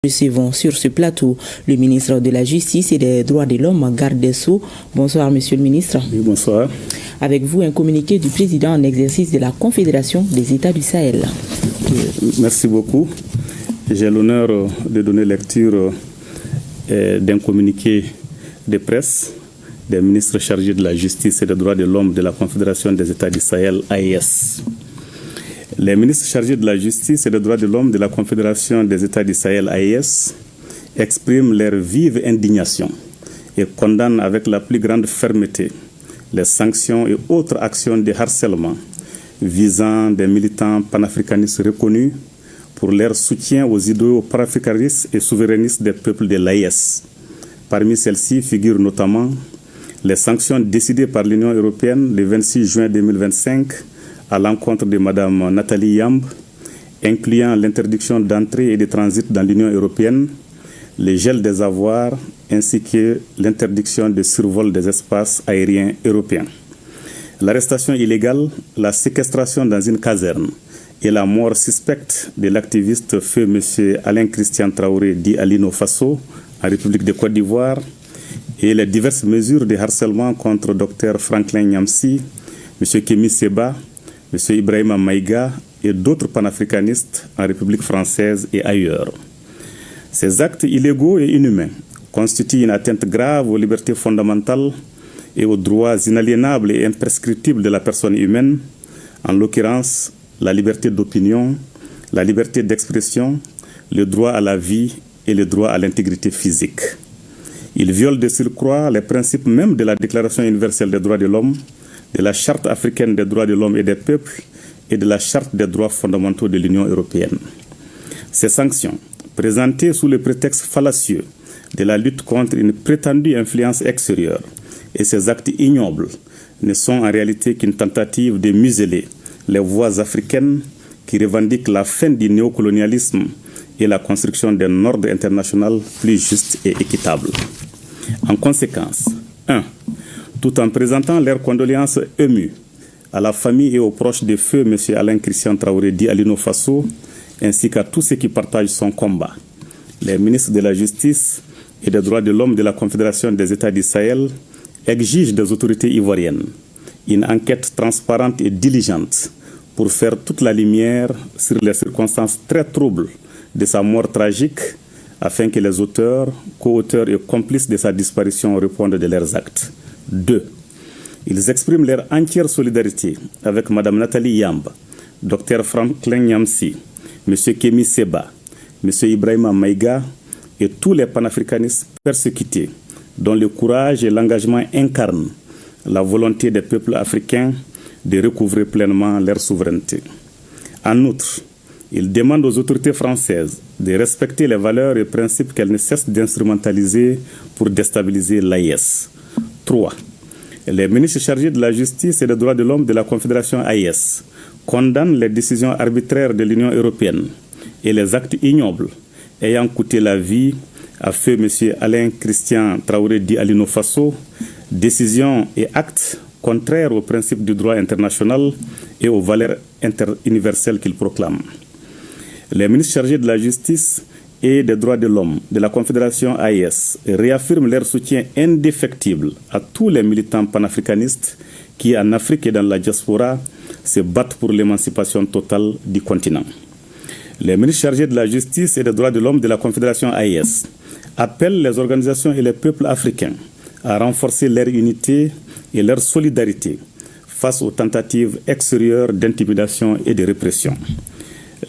Recevons sur ce plateau le ministre de la Justice et des Droits de l'Homme, Garde des Sceaux. Bonsoir, monsieur le ministre. Oui, bonsoir. Avec vous, un communiqué du président en exercice de la Confédération des États du Sahel. Merci beaucoup. J'ai l'honneur de donner lecture d'un communiqué de presse des ministres chargés de la Justice et des Droits de l'Homme de la Confédération des États du Sahel, AES. Les ministres chargés de la Justice et des Droits de l'Homme de la Confédération des États du Sahel, AES, expriment leur vive indignation et condamnent avec la plus grande fermeté les sanctions et autres actions de harcèlement visant des militants panafricanistes reconnus pour leur soutien aux idéaux panafricanistes et souverainistes des peuples de l'AES. Parmi celles-ci figurent notamment les sanctions décidées par l'Union européenne le 26 juin 2025 à l'encontre de Mme Nathalie Yamb, incluant l'interdiction d'entrée et de transit dans l'Union européenne, le gel des avoirs ainsi que l'interdiction de survol des espaces aériens européens. L'arrestation illégale, la séquestration dans une caserne et la mort suspecte de l'activiste feu M. Alain Christian Traoré dit Alino Faso en République de Côte d'Ivoire et les diverses mesures de harcèlement contre Dr Franklin Nyamsi, M. Kémy Séba, M. Ibrahima Maïga et d'autres panafricanistes en République française et ailleurs. Ces actes illégaux et inhumains constituent une atteinte grave aux libertés fondamentales et aux droits inaliénables et imprescriptibles de la personne humaine, en l'occurrence la liberté d'opinion, la liberté d'expression, le droit à la vie et le droit à l'intégrité physique. Ils violent de surcroît les principes même de la Déclaration universelle des droits de l'homme, de la Charte africaine des droits de l'homme et des peuples et de la Charte des droits fondamentaux de l'Union européenne. Ces sanctions, présentées sous le prétexte fallacieux de la lutte contre une prétendue influence extérieure, et ces actes ignobles ne sont en réalité qu'une tentative de museler les voix africaines qui revendiquent la fin du néocolonialisme et la construction d'un ordre international plus juste et équitable. En conséquence, 1. Tout en présentant leurs condoléances émues à la famille et aux proches de feu M. Alain Christian Traoré dit Alino Faso, ainsi qu'à tous ceux qui partagent son combat. Les ministres de la Justice et des Droits de l'Homme de la Confédération des États du Sahel exigent des autorités ivoiriennes une enquête transparente et diligente pour faire toute la lumière sur les circonstances très troubles de sa mort tragique afin que les auteurs, co-auteurs et complices de sa disparition répondent de leurs actes. 2. Ils expriment leur entière solidarité avec Mme Nathalie Yamb, Dr Franklin Nyamsi, M. Kémy Séba, M. Ibrahima Maïga et tous les panafricanistes persécutés, dont le courage et l'engagement incarnent la volonté des peuples africains de recouvrer pleinement leur souveraineté. En outre, ils demandent aux autorités françaises de respecter les valeurs et principes qu'elles ne cessent d'instrumentaliser pour déstabiliser l'AES. 3. Les ministres chargés de la Justice et des Droits de l'Homme de la Confédération AES condamnent les décisions arbitraires de l'Union européenne et les actes ignobles ayant coûté la vie à feu M. Alain Christian Traoré dit Alino Faso, décisions et actes contraires aux principes du droit international et aux valeurs universelles qu'il proclame. Les ministres chargés de la Justice et des Droits de l'Homme de la Confédération AES réaffirment leur soutien indéfectible à tous les militants panafricanistes qui, en Afrique et dans la diaspora, se battent pour l'émancipation totale du continent. Les ministres chargés de la Justice et des Droits de l'Homme de la Confédération AES appellent les organisations et les peuples africains à renforcer leur unité et leur solidarité face aux tentatives extérieures d'intimidation et de répression.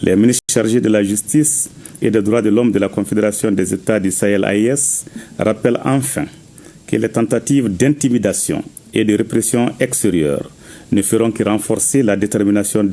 Les ministres chargés de la Justice et des Droits de l'Homme de la Confédération des États du Sahel AES rappellent enfin que les tentatives d'intimidation et de répression extérieure ne feront que renforcer la détermination